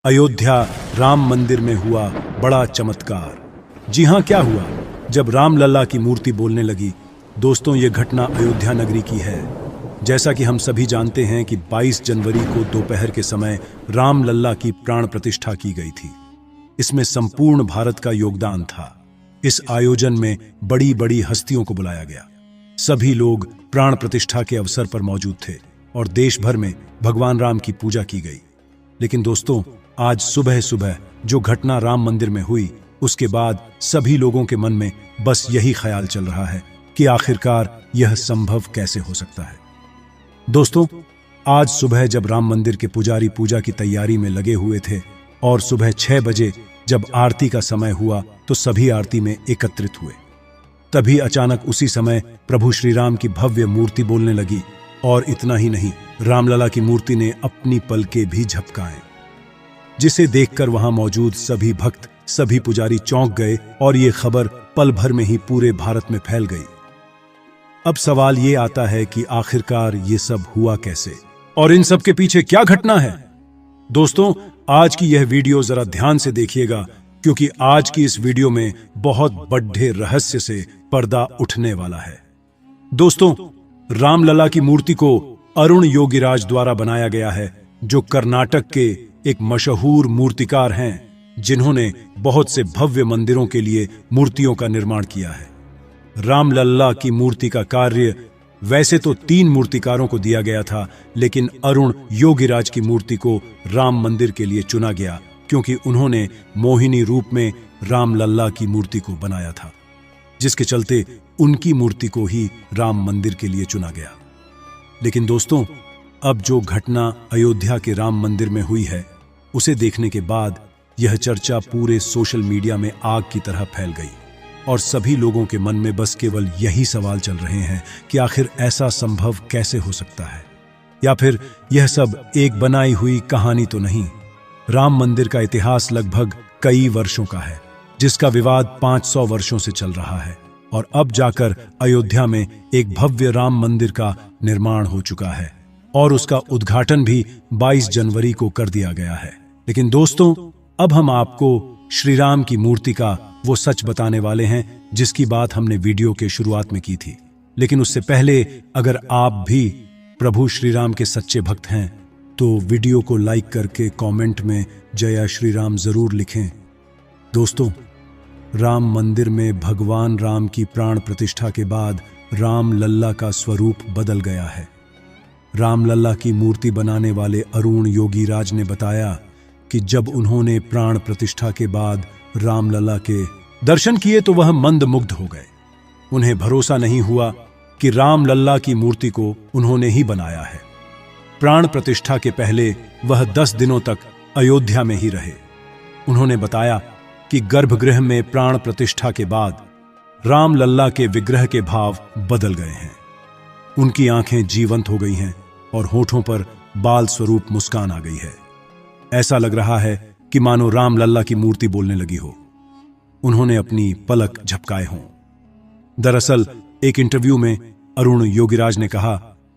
अयोध्या राम मंदिर में हुआ बड़ा चमत्कार। जी हां, क्या हुआ? जब रामलला की मूर्ति बोलने लगी। दोस्तों, ये घटना अयोध्या नगरी की है। जैसा कि हम सभी जानते हैं कि 22 जनवरी को दोपहर के समय रामलला की प्राण प्रतिष्ठा की गई थी। इसमें संपूर्ण भारत का योगदान था। इस आयोजन में बड़ी बड़ी हस्तियों को बुलाया गया। सभी लोग प्राण प्रतिष्ठा के अवसर पर मौजूद थे और देश भर में भगवान राम की पूजा की गई। लेकिन दोस्तों, आज सुबह सुबह जो घटना राम मंदिर में हुई, उसके बाद सभी लोगों के मन में बस यही ख्याल चल रहा है कि आखिरकार यह संभव कैसे हो सकता है। दोस्तों, आज सुबह जब राम मंदिर के पुजारी पूजा की तैयारी में लगे हुए थे और सुबह 6 बजे जब आरती का समय हुआ तो सभी आरती में एकत्रित हुए। तभी अचानक उसी समय प्रभु श्री राम की भव्य मूर्ति बोलने लगी। और इतना ही नहीं, रामलला की मूर्ति ने अपनी पलकें भी झपकाएं, जिसे देखकर वहां मौजूद सभी भक्त, सभी पुजारी चौंक गए और ये खबर पल भर में ही पूरे भारत में फैल गई। अब सवाल ये आता है कि आखिरकार ये सब हुआ कैसे और इन सब के पीछे क्या घटना है? दोस्तों, आज की यह वीडियो जरा ध्यान से देखिएगा, क्योंकि आज की इस वीडियो में बहुत बड़े रहस्य से पर्दा उठने वाला है। दोस्तों, रामलला की मूर्ति को अरुण योगीराज द्वारा बनाया गया है, जो कर्नाटक के एक मशहूर मूर्तिकार हैं, जिन्होंने बहुत से भव्य मंदिरों के लिए मूर्तियों का निर्माण किया है। रामलला की मूर्ति का कार्य वैसे तो 3 मूर्तिकारों को दिया गया था, लेकिन अरुण योगीराज की मूर्ति को राम मंदिर के लिए चुना गया, क्योंकि उन्होंने मोहिनी रूप में रामलला की मूर्ति को बनाया था, जिसके चलते उनकी मूर्ति को ही राम मंदिर के लिए चुना गया। लेकिन दोस्तों, अब जो घटना अयोध्या के राम मंदिर में हुई है, उसे देखने के बाद यह चर्चा पूरे सोशल मीडिया में आग की तरह फैल गई और सभी लोगों के मन में बस केवल यही सवाल चल रहे हैं कि आखिर ऐसा संभव कैसे हो सकता है, या फिर यह सब एक बनाई हुई कहानी तो नहीं। राम मंदिर का इतिहास लगभग कई वर्षों का है, जिसका विवाद 500 वर्षों से चल रहा है, और अब जाकर अयोध्या में एक भव्य राम मंदिर का निर्माण हो चुका है और उसका उद्घाटन भी 22 जनवरी को कर दिया गया है। लेकिन दोस्तों, अब हम आपको श्री राम की मूर्ति का वो सच बताने वाले हैं जिसकी बात हमने वीडियो के शुरुआत में की थी। लेकिन उससे पहले, अगर आप भी प्रभु श्री राम के सच्चे भक्त हैं तो वीडियो को लाइक करके कमेंट में जय श्री राम जरूर लिखें। दोस्तों, राम मंदिर में भगवान राम की प्राण प्रतिष्ठा के बाद रामलला का स्वरूप बदल गया है। रामलला की मूर्ति बनाने वाले अरुण योगीराज ने बताया कि जब उन्होंने प्राण प्रतिष्ठा के बाद रामलला के दर्शन किए तो वह मंदमुग्ध हो गए। उन्हें भरोसा नहीं हुआ कि रामलला की मूर्ति को उन्होंने ही बनाया है। प्राण प्रतिष्ठा के पहले वह 10 दिनों तक अयोध्या में ही रहे। उन्होंने बताया कि गर्भगृह में प्राण प्रतिष्ठा के बाद रामलला के विग्रह के भाव बदल गए हैं। उनकी आंखें जीवंत हो गई हैं और होठों पर बाल स्वरूप मुस्कान आ गई है। ऐसा लग रहा है कि मानो रामलला की मूर्ति बोलने लगी हो, उन्होंने अपनी पलक झपकाए हों। दरअसल एक इंटरव्यू में अरुण योगीराज ने कहा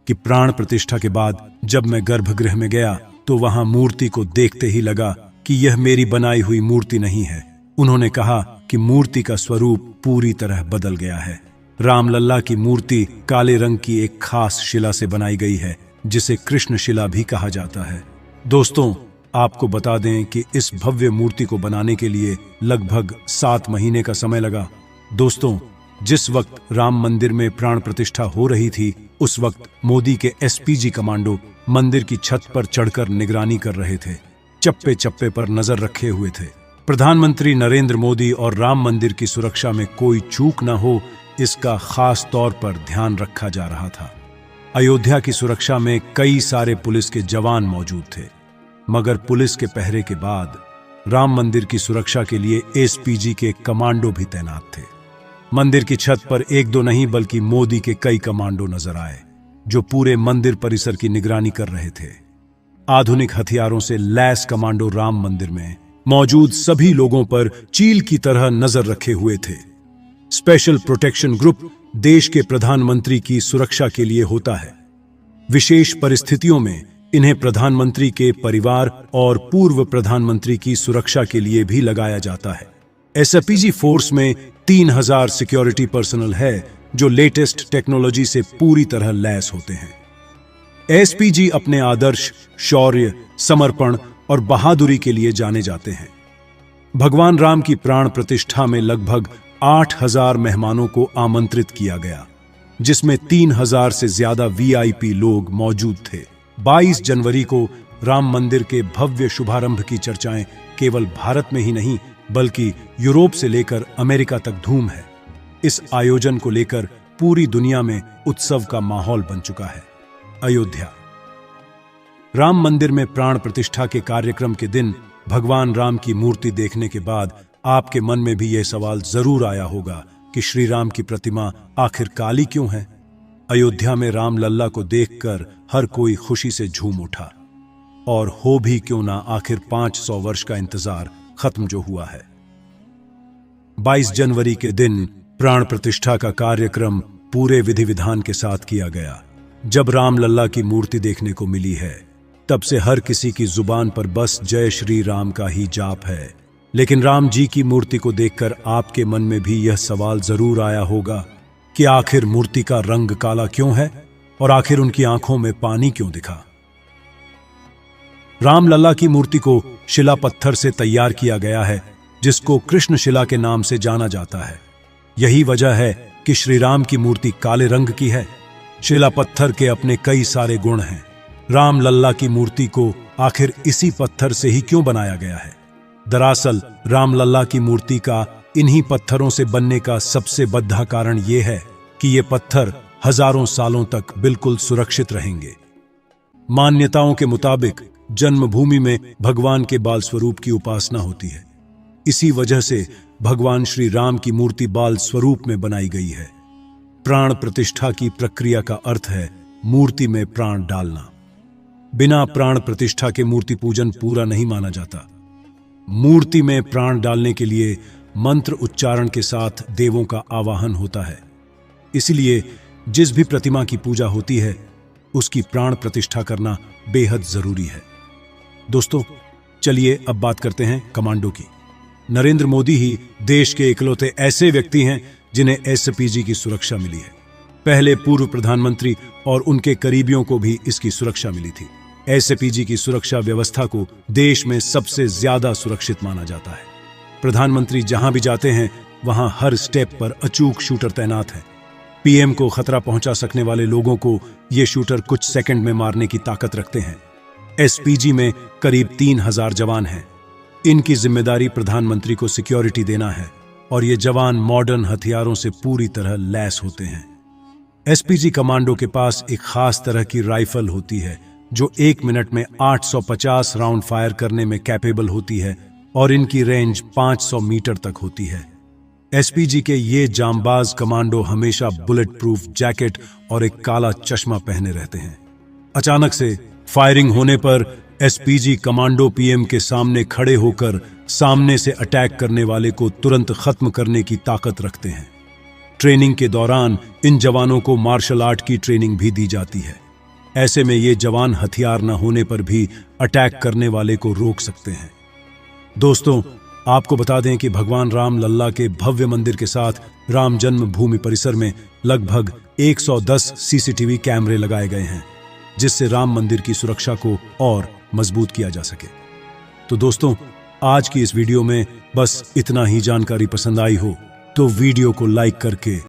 कि प्राण प्रतिष्ठा के बाद जब मैं गर्भगृह में गया तो वहां मूर्ति को देखते ही लगा कि यह मेरी बनाई हुई मूर्ति नहीं है। उन्होंने कहा कि मूर्ति का स्वरूप पूरी तरह बदल गया है। रामलला की मूर्ति काले रंग की एक खास शिला से बनाई गई है, जिसे कृष्ण शिला भी कहा जाता है। दोस्तों, आपको बता दें कि इस भव्य मूर्ति को बनाने के लिए लगभग 7 महीने का समय लगा। दोस्तों, जिस वक्त राम मंदिर में प्राण प्रतिष्ठा हो रही थी, उस वक्त मोदी के एसपीजी कमांडो मंदिर की छत पर चढ़कर निगरानी कर रहे थे। चप्पे चप्पे पर नजर रखे हुए थे। प्रधानमंत्री नरेंद्र मोदी और राम मंदिर की सुरक्षा में कोई चूक न हो, इसका खास तौर पर ध्यान रखा जा रहा था। अयोध्या की सुरक्षा में कई सारे पुलिस के जवान मौजूद थे, मगर पुलिस के पहरे के बाद राम मंदिर की सुरक्षा के लिए एसपीजी के कमांडो भी तैनात थे। मंदिर की छत पर 1-2 नहीं बल्कि मोदी के कई कमांडो नजर आए, जो पूरे मंदिर परिसर की निगरानी कर रहे थे। आधुनिक हथियारों से लैस कमांडो राम मंदिर में मौजूद सभी लोगों पर चील की तरह नजर रखे हुए थे। स्पेशल प्रोटेक्शन ग्रुप देश के प्रधानमंत्री की सुरक्षा के लिए होता है। विशेष परिस्थितियों में इन्हें प्रधानमंत्री के परिवार और पूर्व प्रधानमंत्री की सुरक्षा के लिए भी लगाया जाता है। एसपीजी फोर्स में 3000 सिक्योरिटी पर्सनल है जो लेटेस्ट टेक्नोलॉजी से पूरी तरह लैस होते हैं। एसपीजी अपने आदर्श, शौर्य, समर्पण और बहादुरी के लिए जाने जाते हैं। भगवान राम की प्राण प्रतिष्ठा में लगभग 8000 मेहमानों को आमंत्रित किया गया, जिसमें 3000 से ज्यादा वीआईपी लोग मौजूद थे। 22 जनवरी को राम मंदिर के भव्य शुभारंभ की चर्चाएं केवल भारत में ही नहीं बल्कि यूरोप से लेकर अमेरिका तक धूम है। इस आयोजन को लेकर पूरी दुनिया में उत्सव का माहौल बन चुका है। अयोध्या। राम मंदिर में प्राण प्रतिष्ठा के कार्यक्रम के दिन भगवान राम की मूर्ति देखने के बाद आपके मन में भी यह सवाल जरूर आया होगा कि श्री राम की प्रतिमा आखिर काली क्यों है। अयोध्या में राम लल्ला को देखकर हर कोई खुशी से झूम उठा, और हो भी क्यों ना, आखिर 500 वर्ष का इंतजार खत्म जो हुआ है। 22 जनवरी के दिन प्राण प्रतिष्ठा का कार्यक्रम पूरे विधि विधान के साथ किया गया। जब राम लल्ला की मूर्ति देखने को मिली है, तब से हर किसी की जुबान पर बस जय श्री राम का ही जाप है। लेकिन राम जी की मूर्ति को देखकर आपके मन में भी यह सवाल जरूर आया होगा कि आखिर मूर्ति का रंग काला क्यों है और आखिर उनकी आंखों में पानी क्यों दिखा। राम लल्ला की मूर्ति को शिला पत्थर से तैयार किया गया है, जिसको कृष्ण शिला के नाम से जाना जाता है। यही वजह है कि श्री राम की मूर्ति काले रंग की है। शिला पत्थर के अपने कई सारे गुण हैं। राम लल्ला की मूर्ति को आखिर इसी पत्थर से ही क्यों बनाया गया है? दरअसल राम लल्ला की मूर्ति का इन्हीं पत्थरों से बनने का सबसे बड़ा कारण यह है कि ये पत्थर हजारों सालों तक बिल्कुल सुरक्षित रहेंगे। मान्यताओं के मुताबिक जन्मभूमि में भगवान के बाल स्वरूप की उपासना होती है। इसी वजह से भगवान श्री राम की मूर्ति बाल स्वरूप में बनाई गई है। प्राण प्रतिष्ठा की प्रक्रिया का अर्थ है मूर्ति में प्राण डालना। बिना प्राण प्रतिष्ठा के मूर्ति पूजन पूरा नहीं माना जाता। मूर्ति में प्राण डालने के लिए मंत्र उच्चारण के साथ देवों का आवाहन होता है। इसलिए जिस भी प्रतिमा की पूजा होती है, उसकी प्राण प्रतिष्ठा करना बेहद जरूरी है। दोस्तों, चलिए अब बात करते हैं कमांडो की। नरेंद्र मोदी ही देश के इकलौते ऐसे व्यक्ति हैं जिन्हें एसपीजी की सुरक्षा मिली है। पहले पूर्व प्रधानमंत्री और उनके करीबियों को भी इसकी सुरक्षा मिली थी। एसपीजी की सुरक्षा व्यवस्था को देश में सबसे ज्यादा सुरक्षित माना जाता है। प्रधानमंत्री जहां भी जाते हैं, वहां हर स्टेप पर अचूक शूटर तैनात है। पीएम को खतरा पहुंचा सकने वाले लोगों को ये शूटर कुछ सेकंड में मारने की ताकत रखते हैं। एसपीजी में करीब 3000 जवान हैं। इनकी जिम्मेदारी प्रधानमंत्री को सिक्योरिटी देना है, और ये जवान मॉडर्न हथियारों से पूरी तरह लैस होते हैं। एसपीजी कमांडो के पास एक खास तरह की राइफल होती है जो 1 मिनट में 850 राउंड फायर करने में कैपेबल होती है, और इनकी रेंज 500 मीटर तक होती है। एसपीजी के ये जांबाज कमांडो हमेशा बुलेट प्रूफ जैकेट और एक काला चश्मा पहने रहते हैं। अचानक से फायरिंग होने पर एसपीजी कमांडो पीएम के सामने खड़े होकर सामने से अटैक करने वाले को तुरंत खत्म करने की ताकत रखते हैं। ट्रेनिंग के दौरान इन जवानों को मार्शल आर्ट की ट्रेनिंग भी दी जाती है। ऐसे में ये जवान हथियार न होने पर भी अटैक करने वाले को रोक सकते हैं। दोस्तों, आपको बता दें कि भगवान राम लल्ला के भव्य मंदिर के साथ राम जन्मभूमि परिसर में लगभग 110 सीसीटीवी कैमरे लगाए गए हैं, जिससे राम मंदिर की सुरक्षा को और मजबूत किया जा सके। तो दोस्तों, आज की इस वीडियो में बस इतना ही। जानकारी पसंद आई हो तो वीडियो को लाइक करके